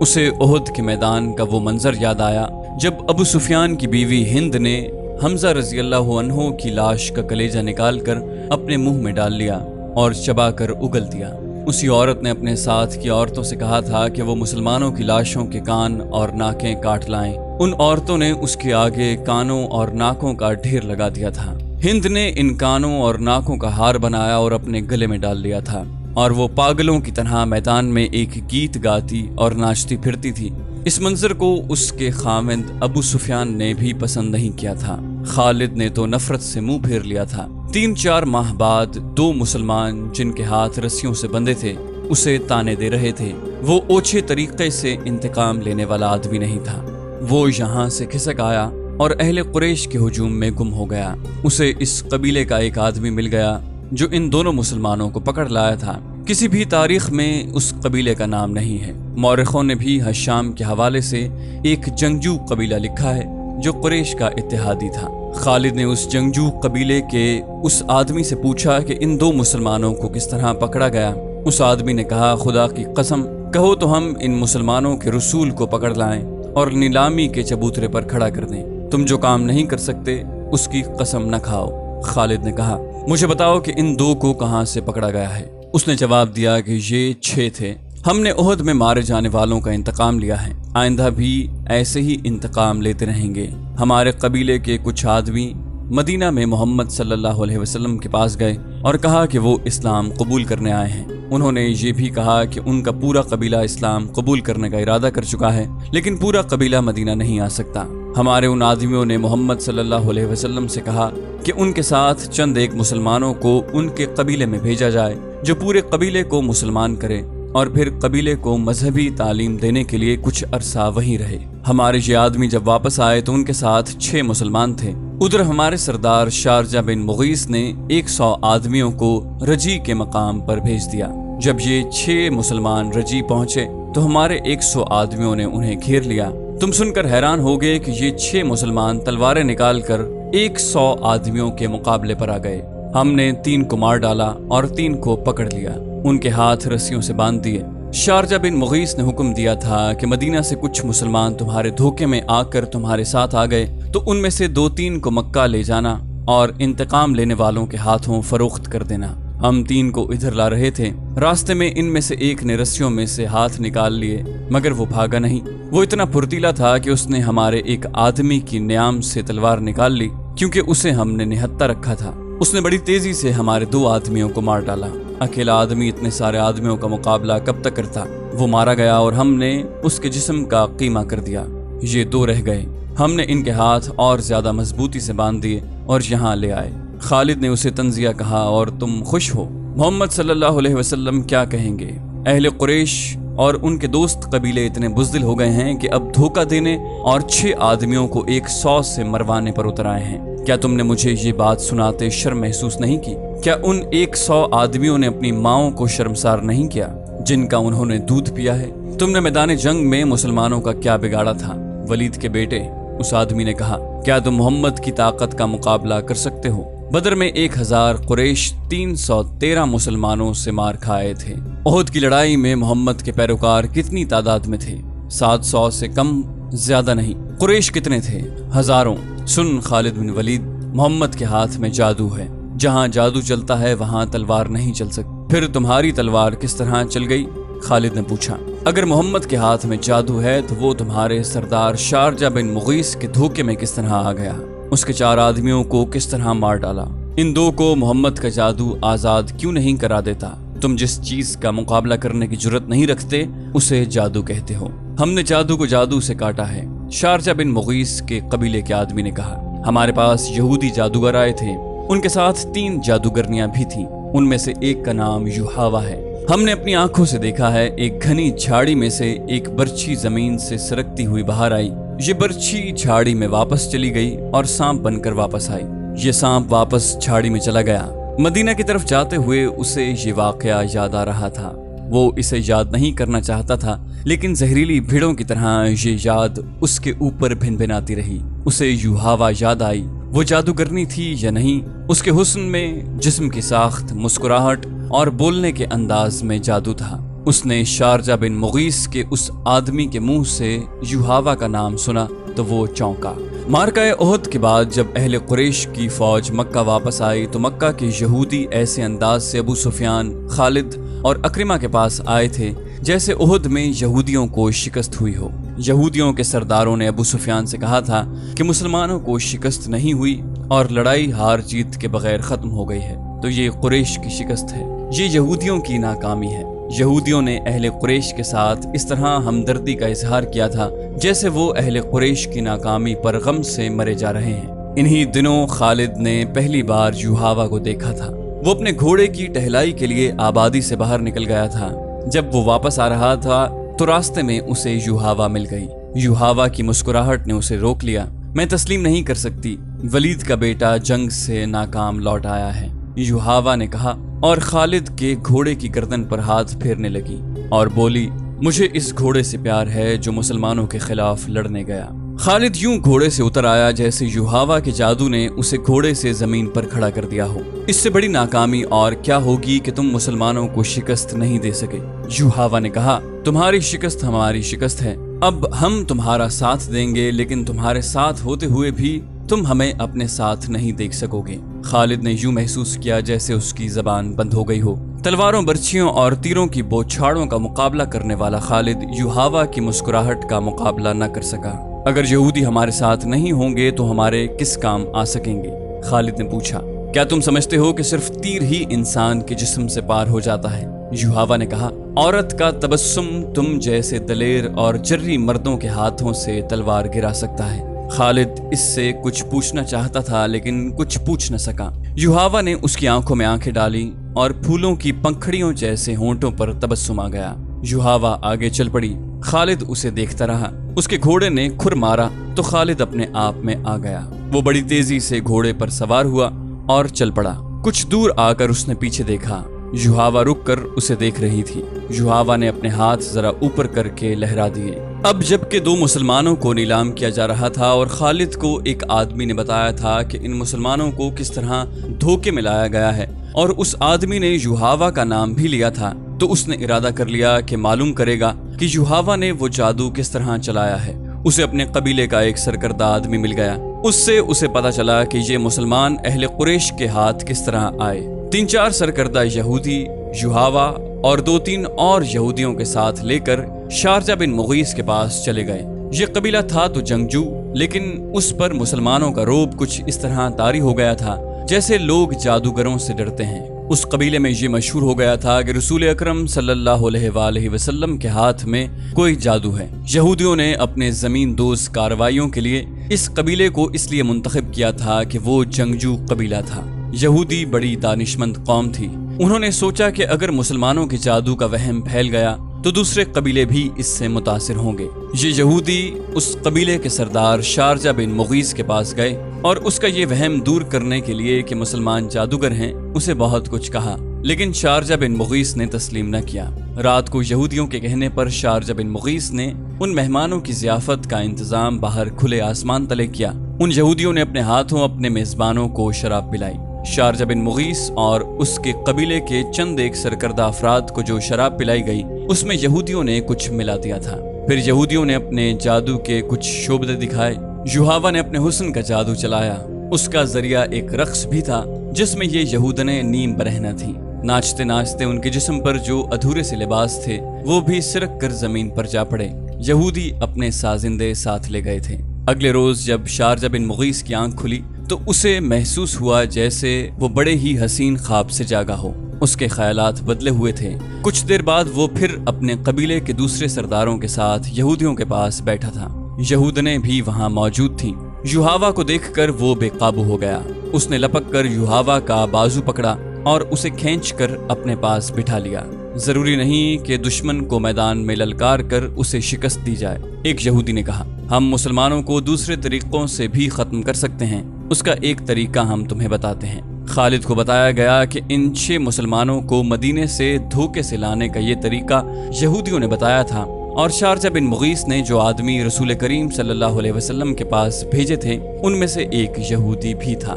اسے احد کے میدان کا وہ منظر یاد آیا جب ابو سفیان کی بیوی ہند نے حمزہ رضی اللہ عنہ کی لاش کا کلیجہ نکال کر اپنے منہ میں ڈال لیا اور چبا کر اگل دیا۔ اسی عورت نے اپنے ساتھ کی عورتوں سے کہا تھا کہ وہ مسلمانوں کی لاشوں کے کان اور ناکیں کاٹ لائیں۔ ان عورتوں نے اس کے آگے کانوں اور ناکوں کا ڈھیر لگا دیا تھا۔ ہند نے ان کانوں اور ناکوں کا ہار بنایا اور اپنے گلے میں ڈال لیا تھا، اور وہ پاگلوں کی طرح میدان میں ایک گیت گاتی اور ناچتی پھرتی تھی۔ اس منظر کو اس کے خاوند ابو سفیان نے بھی پسند نہیں کیا تھا۔ خالد نے تو نفرت سے منہ پھیر لیا تھا۔ 3-4 ماہ بعد 2 مسلمان جن کے ہاتھ رسیوں سے بندھے تھے اسے تانے دے رہے تھے۔ وہ اوچھے طریقے سے انتقام لینے والا آدمی نہیں تھا۔ وہ یہاں سے کھسک آیا اور اہل قریش کے ہجوم میں گم ہو گیا۔ اسے اس قبیلے کا ایک آدمی مل گیا جو ان دونوں مسلمانوں کو پکڑ لایا تھا۔ کسی بھی تاریخ میں اس قبیلے کا نام نہیں ہے۔ مورخوں نے بھی حشام کے حوالے سے ایک جنگجو قبیلہ لکھا ہے جو قریش کا اتحادی تھا۔ خالد نے اس جنگجو قبیلے کے اس آدمی سے پوچھا کہ ان 2 مسلمانوں کو کس طرح پکڑا گیا۔ اس آدمی نے کہا، خدا کی قسم کہو تو ہم ان مسلمانوں کے رسول کو پکڑ لائیں اور نیلامی کے چبوترے پر کھڑا کر دیں۔ تم جو کام نہیں کر سکتے اس کی قسم نہ کھاؤ۔ خالد نے کہا، مجھے بتاؤ کہ ان 2 کو کہاں سے پکڑا گیا ہے۔ اس نے جواب دیا کہ یہ 6 تھے۔ ہم نے احد میں مارے جانے والوں کا انتقام لیا ہے، آئندہ بھی ایسے ہی انتقام لیتے رہیں گے۔ ہمارے قبیلے کے کچھ آدمی مدینہ میں محمد صلی اللہ علیہ وسلم کے پاس گئے اور کہا کہ وہ اسلام قبول کرنے آئے ہیں۔ انہوں نے یہ بھی کہا کہ ان کا پورا قبیلہ اسلام قبول کرنے کا ارادہ کر چکا ہے، لیکن پورا قبیلہ مدینہ نہیں آ سکتا۔ ہمارے ان آدمیوں نے محمد صلی اللہ علیہ وسلم سے کہا کہ ان کے ساتھ چند ایک مسلمانوں کو ان کے قبیلے میں بھیجا جائے جو پورے قبیلے کو مسلمان کرے اور پھر قبیلے کو مذہبی تعلیم دینے کے لیے کچھ عرصہ وہیں رہے۔ ہمارے یہ آدمی جب واپس آئے تو ان کے ساتھ 6 مسلمان تھے۔ ادھر ہمارے سردار شارجہ بن مغیث نے 100 آدمیوں کو رجی کے مقام پر بھیج دیا۔ جب یہ 6 مسلمان رجی پہنچے تو ہمارے 100 آدمیوں نے انہیں گھیر لیا۔ تم سن کر حیران ہوگے کہ یہ 6 مسلمان تلواریں نکال کر 100 آدمیوں کے مقابلے پر آ گئے۔ ہم نے 3 کو مار ڈالا اور 3 کو پکڑ لیا، ان کے ہاتھ رسیوں سے باندھ دیے۔ شارجہ بن مغیث نے حکم دیا تھا کہ مدینہ سے کچھ مسلمان تمہارے دھوکے میں آ کر تمہارے ساتھ آ گئے تو ان میں سے 2-3 کو مکہ لے جانا اور انتقام لینے والوں کے ہاتھوں فروخت کر دینا۔ ہم 3 کو ادھر لا رہے تھے، راستے میں ان میں سے ایک نے رسیوں میں سے ہاتھ نکال لیے، مگر وہ بھاگا نہیں۔ وہ اتنا پھرتیلا تھا کہ اس نے ہمارے ایک آدمی کی نیام سے تلوار نکال لی، کیونکہ اسے ہم نے نہتہ رکھا تھا۔ اس نے بڑی تیزی سے ہمارے 2 آدمیوں کو مار ڈالا۔ اکیلا آدمی اتنے سارے آدمیوں کا مقابلہ کب تک کرتا؟ وہ مارا گیا اور ہم نے اس کے جسم کا قیمہ کر دیا۔ یہ 2 رہ گئے۔ ہم نے ان کے ہاتھ اور زیادہ مضبوطی سے باندھ دیے اور یہاں لے آئے۔ خالد نے اسے تنزیہ کہا، اور تم خوش ہو؟ محمد صلی اللہ علیہ وسلم کیا کہیں گے؟ اہل قریش اور ان کے دوست قبیلے اتنے بزدل ہو گئے ہیں کہ اب دھوکہ دینے اور 6 آدمیوں کو 100 سے مروانے پر اتر آئے ہیں۔ کیا تم نے مجھے یہ بات سناتے شرم محسوس نہیں کی؟ کیا ان 100 آدمیوں نے اپنی ماؤں کو شرمسار نہیں کیا جن کا انہوں نے دودھ پیا ہے؟ تم نے میدان جنگ میں مسلمانوں کا کیا بگاڑا تھا؟ ولید کے بیٹے، اس آدمی نے کہا، کیا تم محمد کی طاقت کا مقابلہ کر سکتے ہو؟ بدر میں 1000 قریش 313 مسلمانوں سے مار کھائے تھے۔ احد کی لڑائی میں محمد کے پیروکار کتنی تعداد میں تھے؟ 700 سے کم، زیادہ نہیں۔ قریش کتنے تھے؟ ہزاروں۔ سن خالد بن ولید، محمد کے ہاتھ میں جادو ہے، جہاں جادو چلتا ہے وہاں تلوار نہیں چل سکتی۔ پھر تمہاری تلوار کس طرح چل گئی؟ خالد نے پوچھا۔ اگر محمد کے ہاتھ میں جادو ہے تو وہ تمہارے سردار شارجہ بن مغیث کے دھوکے میں کس طرح آ گیا؟ اس کے 4 آدمیوں کو کس طرح مار ڈالا؟ ان 2 کو محمد کا جادو آزاد کیوں نہیں کرا دیتا؟ تم جس چیز کا مقابلہ کرنے کی جرت نہیں رکھتے اسے جادو کہتے ہو۔ ہم نے جادو کو جادو سے کاٹا ہے۔ شارجہ بن مغیث کے قبیلے کے آدمی نے کہا، ہمارے پاس یہودی جادوگر آئے تھے، ان کے ساتھ 3 جادوگرنیاں بھی تھیں، ان میں سے ایک کا نام یوحاوا ہے۔ ہم نے اپنی آنکھوں سے دیکھا ہے، ایک گھنی جھاڑی میں سے ایک برچھی زمین سے سرکتی ہوئی باہر آئی۔ یہ برچھی جھاڑی میں واپس چلی گئی اور سانپ بن کر واپس آئی۔ یہ سانپ واپس جھاڑی میں چلا گیا۔ مدینہ کی طرف جاتے ہوئے اسے یہ واقعہ یاد آ رہا تھا۔ وہ اسے یاد نہیں کرنا چاہتا تھا، لیکن زہریلی بھیڑوں کی طرح یہ یاد اس کے اوپر بھن بھناتی رہی۔ اسے یوحاوا یاد آئی۔ وہ جادوگرنی تھی یا نہیں؟ اس کے حسن میں، جسم کی ساخت، مسکراہٹ اور بولنے کے انداز میں جادو تھا۔ اس نے شارجہ بن مغیث کے اس آدمی کے منہ سے یوحاوا کا نام سنا تو وہ چونکا۔ معرکہ احد کے بعد جب اہل قریش کی فوج مکہ واپس آئی تو مکہ کے یہودی ایسے انداز سے ابو سفیان، خالد اور اکرمہ کے پاس آئے تھے جیسے احد میں یہودیوں کو شکست ہوئی ہو۔ یہودیوں کے سرداروں نے ابو سفیان سے کہا تھا کہ مسلمانوں کو شکست نہیں ہوئی اور لڑائی ہار جیت کے بغیر ختم ہو گئی ہے، تو یہ قریش کی شکست ہے، یہ یہودیوں کی ناکامی ہے۔ یہودیوں نے اہل قریش کے ساتھ اس طرح ہمدردی کا اظہار کیا تھا جیسے وہ اہل قریش کی ناکامی پر غم سے مرے جا رہے ہیں۔ انہی دنوں خالد نے پہلی بار یوحاوا کو دیکھا تھا۔ وہ اپنے گھوڑے کی ٹہلائی کے لیے آبادی سے باہر نکل گیا تھا۔ جب وہ واپس آ رہا تھا تو راستے میں اسے یوحاوا مل گئی۔ یوحاوا کی مسکراہٹ نے اسے روک لیا۔ میں تسلیم نہیں کر سکتی، ولید کا بیٹا جنگ سے ناکام لوٹ آیا ہے، یوحاوا نے کہا، اور خالد کے گھوڑے کی گردن پر ہاتھ پھیرنے لگی اور بولی، مجھے اس گھوڑے سے پیار ہے جو مسلمانوں کے خلاف لڑنے گیا۔ خالد یوں گھوڑے سے اتر آیا جیسے یوحاوا کے جادو نے اسے گھوڑے سے زمین پر کھڑا کر دیا ہو۔ اس سے بڑی ناکامی اور کیا ہوگی کہ تم مسلمانوں کو شکست نہیں دے سکے۔ یوحاوا نے کہا، تمہاری شکست ہماری شکست ہے، اب ہم تمہارا ساتھ دیں گے، لیکن تمہارے ساتھ ہوتے ہوئے بھی تم ہمیں اپنے ساتھ نہیں دیکھ سکو گے۔ خالد نے یوں محسوس کیا جیسے اس کی زبان بند ہو گئی ہو۔ تلواروں، برچھیوں اور تیروں کی بوچھاڑوں کا مقابلہ کرنے والا خالد یوحاوا کی مسکراہٹ کا مقابلہ نہ کر سکا۔ اگر یہودی ہمارے ساتھ نہیں ہوں گے تو ہمارے کس کام آ سکیں گے؟ خالد نے پوچھا، کیا تم سمجھتے ہو کہ صرف تیر ہی انسان کے جسم سے پار ہو جاتا ہے؟ یوحاوا نے کہا، عورت کا تبسم تم جیسے دلیر اور جرری مردوں کے ہاتھوں سے تلوار گرا سکتا ہے۔ خالد اس سے کچھ پوچھنا چاہتا تھا لیکن کچھ پوچھ نہ سکا۔ یوحاوا نے اس کی آنکھوں میں آنکھیں ڈالی اور پھولوں کی پنکھڑیوں جیسے ہونٹوں پر تبسم آ گیا۔ یوحاوا آگے چل پڑی۔ خالد اسے دیکھتا رہا۔ اس کے گھوڑے نے کھر مارا تو خالد اپنے آپ میں آ گیا۔ وہ بڑی تیزی سے گھوڑے پر سوار ہوا اور چل پڑا۔ کچھ دور آ کر اس نے پیچھے دیکھا۔ یوحاوا رک کر اسے دیکھ رہی تھی۔ یوحاوا نے اپنے ہاتھ ذرا اوپر کر کے لہرا دیے۔ اب جب کہ دو مسلمانوں کو نیلام کیا جا رہا تھا اور خالد کو ایک آدمی نے بتایا تھا کہ ان مسلمانوں کو کس طرح دھوکے میں لایا گیا ہے، اور اس آدمی نے یوحاوا کا نام بھی لیا تھا، تو اس نے ارادہ کر لیا کہ معلوم کرے گا کہ یوحاوا نے وہ جادو کس طرح چلایا ہے۔ اسے اپنے قبیلے کا ایک سرکردہ آدمی مل گیا۔ اس سے اسے پتا چلا کہ یہ مسلمان اہل قریش کے ہاتھ کس طرح آئے۔ 3-4 سرکردہ یہودی یوحاوا اور 2-3 اور یہودیوں کے ساتھ لے کر شارجہ بن مغیث کے پاس چلے گئے۔ یہ قبیلہ تھا تو جنگجو، لیکن اس پر مسلمانوں کا رعب کچھ اس طرح طاری ہو گیا تھا جیسے لوگ جادوگروں سے ڈرتے ہیں۔ اس قبیلے میں یہ مشہور ہو گیا تھا کہ رسول اکرم صلی اللہ علیہ وآلہ وسلم کے ہاتھ میں کوئی جادو ہے۔ یہودیوں نے اپنے زمین دوز کارروائیوں کے لیے اس قبیلے کو اس لیے منتخب کیا تھا کہ وہ جنگجو قبیلہ تھا۔ یہودی بڑی دانشمند قوم تھی۔ انہوں نے سوچا کہ اگر مسلمانوں کے جادو کا وہم پھیل گیا تو دوسرے قبیلے بھی اس سے متاثر ہوں گے۔ یہ یہودی اس قبیلے کے سردار شارجہ بن مغیث کے پاس گئے اور اس کا یہ وہم دور کرنے کے لیے کہ مسلمان جادوگر ہیں اسے بہت کچھ کہا، لیکن شارجہ بن مغیث نے تسلیم نہ کیا۔ رات کو یہودیوں کے کہنے پر شارجہ بن مغیث نے ان مہمانوں کی ضیافت کا انتظام باہر کھلے آسمان تلے کیا۔ ان یہودیوں نے اپنے ہاتھوں اپنے میزبانوں کو شراب پلائی۔ شارجہ بن مغیث اور اس کے قبیلے کے چند ایک سرکردہ افراد کو جو شراب پلائی گئی اس میں یہودیوں نے کچھ ملا دیا تھا۔ پھر یہودیوں نے اپنے جادو کے کچھ شعبے دکھائے۔ یوحاوا نے اپنے حسن کا جادو چلایا۔ اس کا ذریعہ ایک رقص بھی تھا جس میں یہ یہودنیں نیم برہنہ تھیں۔ ناچتے ناچتے ان کے جسم پر جو ادھورے سے لباس تھے وہ بھی سرک کر زمین پر جا پڑے۔ یہودی اپنے سازندے ساتھ لے گئے تھے۔ اگلے روز جب شارجہ بن مغیث کی آنکھ کھلی تو اسے محسوس ہوا جیسے وہ بڑے ہی حسین خواب سے جاگا ہو۔ اس کے خیالات بدلے ہوئے تھے۔ کچھ دیر بعد وہ پھر اپنے قبیلے کے دوسرے سرداروں کے ساتھ یہودیوں کے پاس بیٹھا تھا۔ یہودنیں بھی وہاں موجود تھیں۔ یوحاوا کو دیکھ کر وہ بے قابو ہو گیا۔ اس نے لپک کر یوحاوا کا بازو پکڑا اور اسے کھینچ کر اپنے پاس بٹھا لیا۔ ضروری نہیں کہ دشمن کو میدان میں للکار کر اسے شکست دی جائے، ایک یہودی نے کہا۔ ہم مسلمانوں کو دوسرے طریقوں سے بھی ختم کر سکتے ہیں، اس کا ایک طریقہ ہم تمہیں بتاتے ہیں۔ خالد کو بتایا گیا کہ ان 6 مسلمانوں کو مدینے سے دھوکے سے لانے کا یہ طریقہ یہودیوں نے بتایا تھا، اور شارجہ بن مغیث نے جو آدمی رسول کریم صلی اللہ علیہ وسلم کے پاس بھیجے تھے ان میں سے ایک یہودی بھی تھا۔